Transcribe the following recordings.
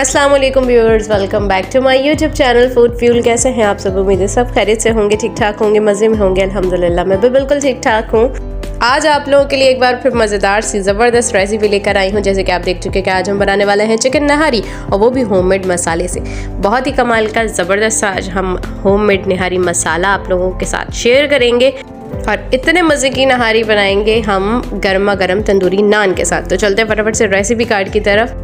अस्सलाम वालेकुम viewers, welcome back to my YouTube channel Food Fuel. कैसे हैं आप सब? उम्मीद है सब खैरियत से होंगे, ठीक ठाक होंगे, मज़े में होंगे। अल्हम्दुलिल्लाह मैं भी बिल्कुल ठीक ठाक हूँ। आज आप लोगों के लिए एक बार फिर मज़ेदार सी ज़बरदस्त रेसिपी लेकर आई हूँ। जैसे कि आप देख चुके हैं कि आज हम बनाने वाले हैं चिकन नहारी, और वो भी होममेड मसाले से। बहुत ही कमाल का ज़बरदस्त आज हम होममेड नहारी मसाला आप लोगों के साथ शेयर करेंगे, और इतने मज़े की नहारी बनाएंगे हम गर्मा गर्म तंदूरी नान के साथ। तो चलते हैं फटाफट से रेसिपी कार्ड की तरफ।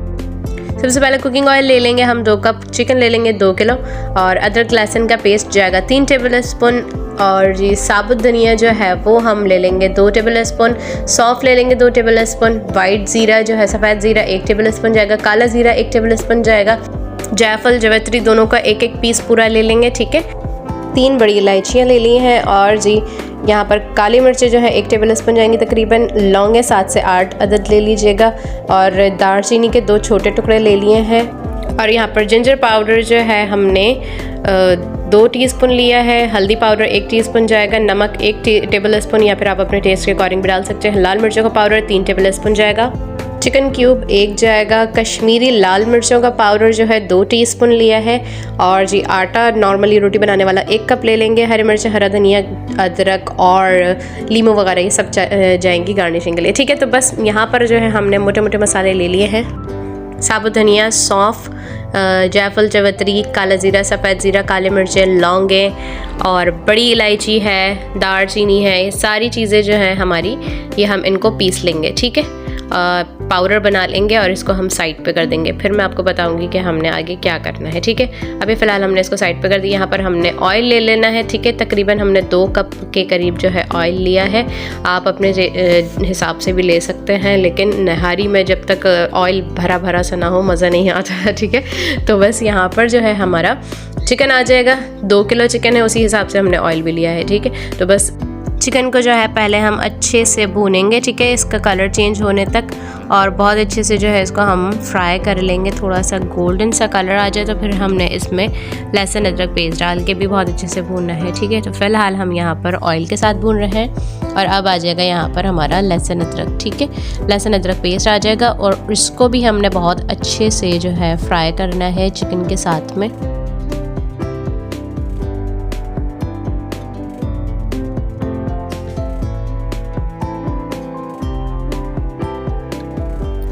सबसे पहले कुकिंग ऑयल ले लेंगे हम 2 कप, चिकन ले लेंगे 2 किलो, और अदरक लहसुन का पेस्ट जाएगा 3 टेबल स्पून, और जी साबुत धनिया जो है वो हम ले लेंगे 2 टेबल स्पून, सौंफ ले लेंगे 2 टेबल स्पून, वाइट ज़ीरा जो है सफ़ेद ज़ीरा 1 टेबल स्पून जाएगा, काला ज़ीरा 1 टेबल स्पून जाएगा, जायफल जवैत्री दोनों का 1-1 पीस पूरा ले लेंगे, ठीक है। 3 बड़ी इलायचियाँ ले ली हैं, और जी यहाँ पर काली मिर्चें जो है 1 टेबल स्पून जाएंगी तकरीबन, लौंगे 7 से 8 अदद ले लीजिएगा, और दालचीनी के 2 छोटे टुकड़े ले लिए हैं। और यहाँ पर जिंजर पाउडर जो है हमने 2 टीस्पून लिया है, हल्दी पाउडर 1 टीस्पून जाएगा, नमक 1 टेबल स्पून या फिर आप अपने टेस्ट के अकॉर्डिंग भी डाल सकते हैं, लाल मिर्चों का पाउडर 3 टेबल स्पून जाएगा, चिकन क्यूब 1 जाएगा, कश्मीरी लाल मिर्चों का पाउडर जो है 2 टीस्पून लिया है, और जी आटा नॉर्मली रोटी बनाने वाला 1 कप ले लेंगे, हरी मिर्च, हरा धनिया, अदरक और लीमू वगैरह ये सब जाएंगी गार्निशिंग के लिए, ठीक है। तो बस यहाँ पर जो है हमने मोटे मोटे मसाले ले लिए हैं, साबुत धनिया, सौंफ, जायफल जवैत्री, काला ज़ीरा, सफ़ेद ज़ीरा, काले मिर्चें, लौंगे और बड़ी इलायची है, दालचीनी है, ये सारी चीज़ें जो हैं हमारी, ये हम इनको पीस लेंगे, ठीक है। पाउडर बना लेंगे और इसको हम साइड पे कर देंगे, फिर मैं आपको बताऊंगी कि हमने आगे क्या करना है, ठीक है। अभी फ़िलहाल हमने इसको साइड पे कर दिया। यहाँ पर हमने ऑयल ले लेना है, ठीक है। तकरीबन हमने 2 कप के करीब जो है ऑयल लिया है, आप अपने हिसाब से भी ले सकते हैं, लेकिन नहारी में जब तक ऑयल भरा भरा सा ना हो मज़ा नहीं आता, ठीक है। तो बस यहाँ पर जो है हमारा चिकन आ जाएगा, 2 किलो चिकन है, उसी हिसाब से हमने ऑयल भी लिया है, ठीक है। तो बस चिकन को जो है पहले हम अच्छे से भूनेंगे, ठीक है, इसका कलर चेंज होने तक, और बहुत अच्छे से जो है इसको हम फ्राई कर लेंगे, थोड़ा सा गोल्डन सा कलर आ जाए तो फिर हमने इसमें लहसुन अदरक पेस्ट डाल के भी बहुत अच्छे से भूनना है, ठीक है। तो फ़िलहाल हम यहाँ पर ऑयल के साथ भून रहे हैं, और अब आ जाएगा यहाँ पर हमारा लहसुन अदरक, ठीक है। लहसुन अदरक पेस्ट आ जाएगा, और इसको भी हमने बहुत अच्छे से जो है फ्राई करना है चिकन के साथ में।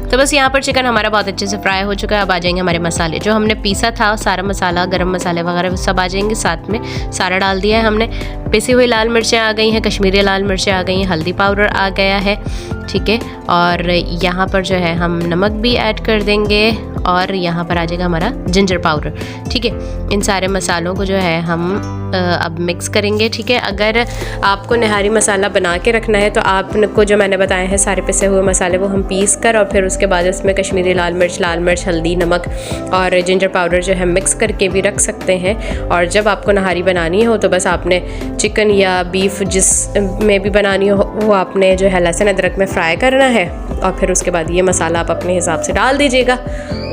तो बस यहाँ पर चिकन हमारा बहुत अच्छे से फ्राई हो चुका है। अब आ जाएंगे हमारे मसाले, जो हमने पीसा था सारा मसाला, गरम मसाले वगैरह सब आ जाएंगे साथ में, सारा डाल दिया है हमने। पिसी हुई लाल मिर्चें आ गई हैं, कश्मीरी लाल मिर्चें आ गई हैं, हल्दी पाउडर आ गया है, ठीक है। और यहाँ पर जो है हम नमक भी ऐड कर देंगे, और यहाँ पर आ जाएगा हमारा जिंजर पाउडर, ठीक है। इन सारे मसालों को जो है हम अब मिक्स करेंगे, ठीक है। अगर आपको नहारी मसाला बना के रखना है तो आपको जो मैंने बताए हैं सारे पिसे हुए मसाले वो हम पीस कर, और फिर उसके बाद इसमें कश्मीरी लाल मिर्च, हल्दी, नमक और जिंजर पाउडर जो है मिक्स करके भी रख सकते हैं। और जब आपको नहारी बनानी हो तो बस आपने चिकन या बीफ जिस में भी बनानी हो वो आपने जो है लहसुन अदरक में फ्राई करना है, और फिर उसके बाद ये मसाला आप अपने हिसाब से डाल दीजिएगा,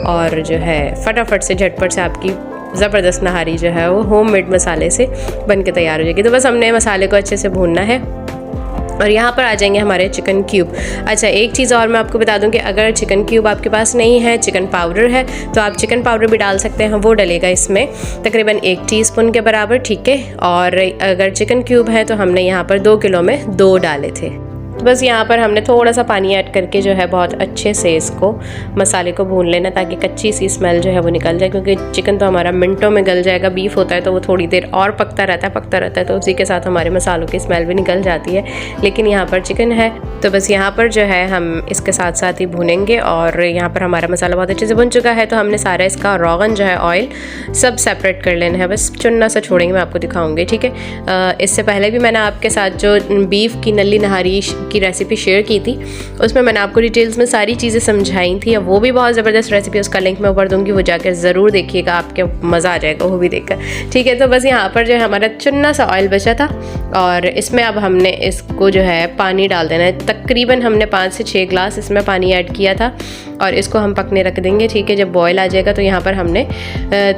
और जो है फटाफट से झटपट से आपकी ज़बरदस्त नहारी जो है वो होममेड मसाले से बन के तैयार हो जाएगी। तो बस हमने मसाले को अच्छे से भूनना है, और यहाँ पर आ जाएंगे हमारे चिकन क्यूब। अच्छा, एक चीज़ और मैं आपको बता दूं कि अगर चिकन क्यूब आपके पास नहीं है, चिकन पाउडर है, तो आप चिकन पाउडर भी डाल सकते हैं, वो डलेगा इसमें तकरीबन 1 टीस्पून के बराबर, ठीक है। और अगर चिकन क्यूब है तो हमने यहाँ पर 2 किलो में 2 डाले थे। तो बस यहाँ पर हमने थोड़ा सा पानी ऐड करके जो है बहुत अच्छे से इसको मसाले को भून लेना, ताकि कच्ची सी स्मेल जो है वो निकल जाए, क्योंकि चिकन तो हमारा मिनटों में गल जाएगा, बीफ होता है तो वो थोड़ी देर और पकता रहता है, तो उसी के साथ हमारे मसालों की स्मेल भी निकल जाती है। लेकिन यहाँ पर चिकन है तो बस यहाँ पर जो है हम इसके साथ साथ ही भूनेंगे, और यहाँ पर हमारा मसाला बहुत अच्छे से भुन चुका है, तो हमने सारा इसका रोगन जो है ऑयल सब सेपरेट कर लेना है, बस चुन्ना सा छोड़ेंगे, मैं आपको दिखाऊंगी, ठीक है। इससे पहले भी मैंने आपके साथ जो बीफ की नली नहारी की रेसिपी शेयर की थी, उसमें मैंने आपको डिटेल्स में सारी चीज़ें समझाई थी, वो भी बहुत ज़बरदस्त रेसिपी, उसका लिंक मैं ऊपर दूंगी, वो जाकर ज़रूर देखिएगा, आपके मज़ा आ जाएगा वो भी देखकर, ठीक है। तो बस यहाँ पर जो है हमारा चुन्ना सा ऑयल बचा था, और इसमें अब हमने इसको जो है पानी डाल देना है, तकरीबन हमने 5 से 6 ग्लास इसमें पानी ऐड किया था, और इसको हम पकने रख देंगे, ठीक है। जब बॉयल आ जाएगा तो यहाँ पर हमने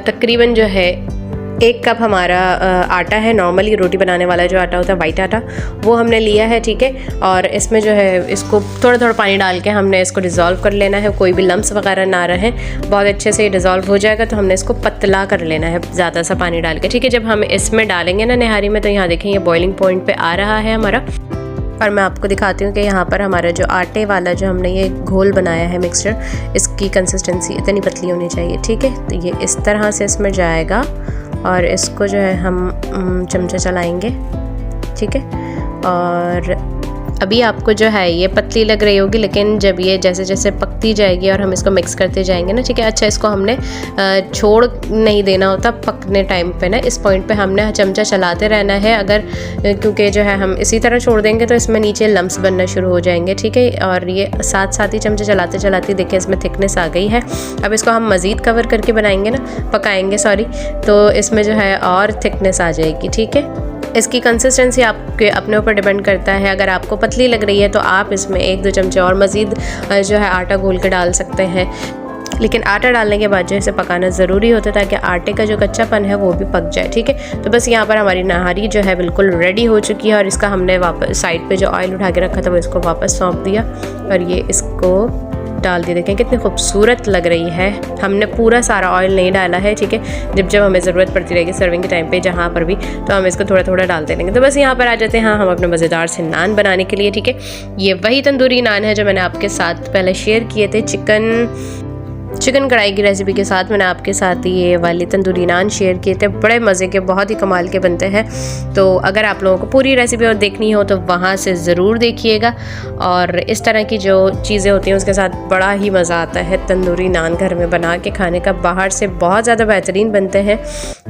तकरीबन जो है 1 कप हमारा आटा है, नॉर्मली रोटी बनाने वाला जो आटा होता है वाइट आटा, वो हमने लिया है, ठीक है। और इसमें जो है इसको थोड़ा थोड़ा पानी डाल के हमने इसको डिज़ोल्व कर लेना है, कोई भी लम्स वगैरह ना रहे, बहुत अच्छे से डिज़ोल्व हो जाएगा। तो हमने इसको पतला कर लेना है ज़्यादा सा पानी डाल के, ठीक है। जब हम इसमें डालेंगे ना निहारी में, तो यहाँ देखें ये बॉइलिंग पॉइंट पे आ रहा है हमारा। और मैं आपको दिखाती हूँ कि यहाँ पर हमारा जो आटे वाला जो हमने ये घोल बनाया है मिक्सचर, इसकी कंसिस्टेंसी इतनी पतली होनी चाहिए, ठीक है। तो ये इस तरह से इसमें जाएगा और इसको जो है हम चमचा चलाएंगे, ठीक है। और अभी आपको जो है ये पतली लग रही होगी, लेकिन जब ये जैसे जैसे पकती जाएगी और हम इसको मिक्स करते जाएंगे ना, ठीक है। अच्छा, इसको हमने छोड़ नहीं देना होता पकने टाइम पे ना, इस पॉइंट पे हमने चमचा चलाते रहना है। अगर क्योंकि जो है हम इसी तरह छोड़ देंगे तो इसमें नीचे लम्स बनना शुरू हो जाएंगे, ठीक है। और ये साथ साथ ही चमचा चलाते चलाते देखिए इसमें थिकनेस आ गई है। अब इसको हम मज़ीद कवर करके बनाएंगे ना, पकाएंगे सॉरी, तो इसमें जो है और थिकनेस आ जाएगी, ठीक है। इसकी कंसिस्टेंसी आपके अपने ऊपर डिपेंड करता है। अगर आपको पतली लग रही है तो आप इसमें 1-2 चमचे और मज़ीद जो है आटा घोल के डाल सकते हैं, लेकिन आटा डालने के बाद जो इसे पकाना ज़रूरी होता है ताकि आटे का जो कच्चापन है वो भी पक जाए, ठीक है। तो बस यहाँ पर हमारी नहारी जो है बिल्कुल रेडी हो चुकी है और इसका हमने वापस साइड पे जो ऑयल उठा के रखा था वो इसको वापस सौंप दिया और ये इसको डाल दिया। देखें कितनी खूबसूरत लग रही है। हमने पूरा सारा ऑयल नहीं डाला है, ठीक है। जब जब हमें ज़रूरत पड़ती रहेगी सर्विंग के टाइम पे जहाँ पर भी, तो हम इसको थोड़ा थोड़ा डालते रहेंगे। तो बस यहाँ पर आ जाते हैं हम अपने मज़ेदार से नान बनाने के लिए, ठीक है। ये वही तंदूरी नान है जो मैंने आपके साथ पहले शेयर किए थे चिकन कढ़ाई की रेसिपी के साथ। मैंने आपके साथ ये वाले तंदूरी नान शेयर किए थे, बड़े मज़े के, बहुत ही कमाल के बनते हैं। तो अगर आप लोगों को पूरी रेसिपी और देखनी हो तो वहाँ से ज़रूर देखिएगा। और इस तरह की जो चीज़ें होती हैं उसके साथ बड़ा ही मज़ा आता है तंदूरी नान घर में बना के खाने का, बाहर से बहुत ज़्यादा बेहतरीन बनते हैं।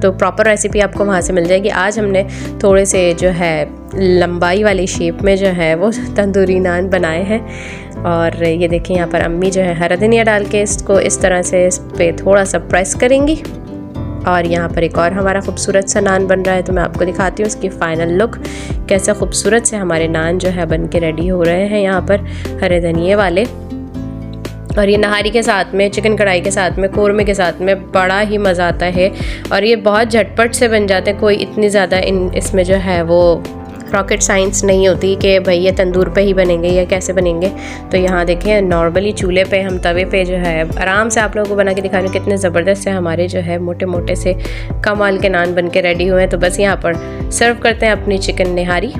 तो प्रॉपर रेसिपी आपको वहाँ से मिल जाएगी। आज हमने थोड़े से जो है लंबाई वाली शेप में जो है वो तंदूरी नान बनाए हैं। और ये देखें यहाँ पर अम्मी जो है हरा धनिया डाल के इसको इस तरह से इस पर थोड़ा सा प्रेस करेंगी। और यहाँ पर एक और हमारा खूबसूरत सा नान बन रहा है, तो मैं आपको दिखाती हूँ इसकी फ़ाइनल लुक, कैसे खूबसूरत से हमारे नान जो है बन के रेडी हो रहे हैं यहाँ पर हरे धनिए वाले। और ये नहारी के साथ में, चिकन कढ़ाई के साथ में, कोरमे के साथ में बड़ा ही मज़ा आता है। और ये बहुत झटपट से बन जाते हैं, कोई इतनी ज़्यादा इसमें जो है वो रॉकेट साइंस नहीं होती कि भाई ये तंदूर पे ही बनेंगे या कैसे बनेंगे। तो यहाँ देखें नॉर्मली चूल्हे पे हम तवे पे जो है आराम से आप लोगों को बना के दिखा रही हूँ कितने ज़बरदस्त से हमारे जो है मोटे मोटे से कमाल के नान बन के रेडी हुए हैं। तो बस यहाँ पर सर्व करते हैं अपनी चिकन निहारी,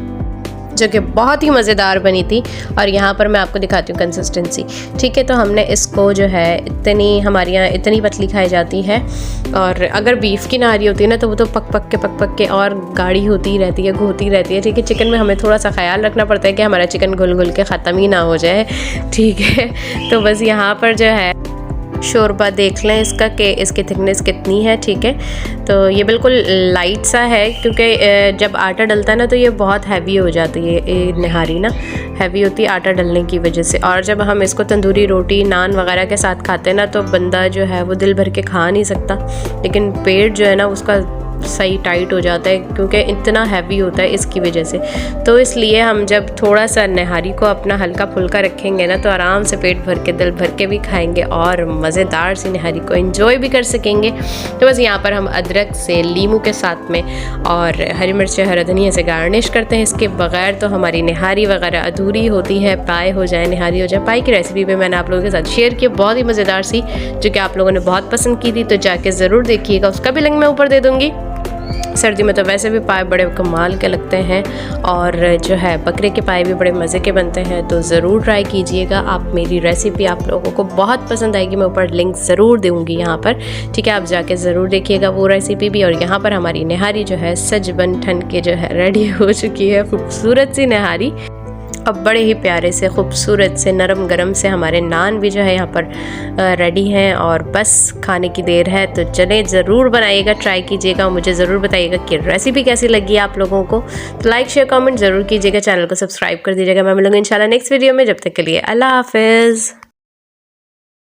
जो कि बहुत ही मज़ेदार बनी थी। और यहाँ पर मैं आपको दिखाती हूँ कंसिस्टेंसी, ठीक है। तो हमने इसको जो है इतनी, हमारे यहाँ इतनी पतली खाई जाती है। और अगर बीफ की नहारी होती है ना तो वो तो पक पक के और गाढ़ी होती रहती है, घोती रहती है, ठीक है। चिकन में हमें थोड़ा सा ख्याल रखना पड़ता है कि हमारा चिकन घुल घुल के ख़त्म ही ना हो जाए, ठीक है। तो बस यहाँ पर जो है शोरबा देख लें इसका कि इसकी थिकनेस कितनी है, ठीक है। तो ये बिल्कुल लाइट सा है, क्योंकि जब आटा डलता है ना तो ये बहुत हैवी हो जाती है, ये निहारी ना हैवी होती है आटा डलने की वजह से। और जब हम इसको तंदूरी रोटी नान वगैरह के साथ खाते हैं ना तो बंदा जो है वो दिल भर के खा नहीं सकता, लेकिन पेट जो है ना उसका सही टाइट हो जाता है क्योंकि इतना हैवी होता है इसकी वजह से। तो इसलिए हम जब थोड़ा सा निहारी को अपना हल्का फुल्का रखेंगे ना तो आराम से पेट भर के दिल भर के भी खाएंगे और मज़ेदार सी निहारी को एंजॉय भी कर सकेंगे। तो बस यहाँ पर हम अदरक से, लीमू के साथ में और हरी मिर्च हरा धनिया से गार्निश करते हैं। इसके बगैर तो हमारी निहारी वगैरह अधूरी होती है। पाए हो जाए, निहारी हो जाए। पाए की रेसिपी भी मैंने आप लोगों के साथ शेयर की, बहुत ही मज़ेदार सी, जो कि आप लोगों ने बहुत पसंद की थी। तो जाके ज़रूर देखिएगा, उसका भी लिंक मैं ऊपर दे दूँगी। सर्दी में तो वैसे भी पाए बड़े कमाल के लगते हैं और जो है बकरे के पाए भी बड़े मज़े के बनते हैं। तो ज़रूर ट्राई कीजिएगा आप। मेरी रेसिपी आप लोगों को बहुत पसंद आएगी। मैं ऊपर लिंक ज़रूर दूँगी यहाँ पर, ठीक है। आप जाके ज़रूर देखिएगा वो रेसिपी भी। और यहाँ पर हमारी निहारी जो है सज बन ठन के जो है रेडी हो चुकी है, खूबसूरत सी निहारी। अब बड़े ही प्यारे से, खूबसूरत से, नरम गरम से हमारे नान भी जो है यहाँ पर रेडी हैं और बस खाने की देर है। तो चलें, ज़रूर बनाइएगा, ट्राई कीजिएगा, मुझे ज़रूर बताइएगा कि रेसिपी कैसी लगी आप लोगों को। तो लाइक शेयर कमेंट ज़रूर कीजिएगा, चैनल को सब्सक्राइब कर दीजिएगा। मैं मिलूँगी इंशाल्लाह नेक्स्ट वीडियो में। जब तक के लिए अल्लाह हाफिज़।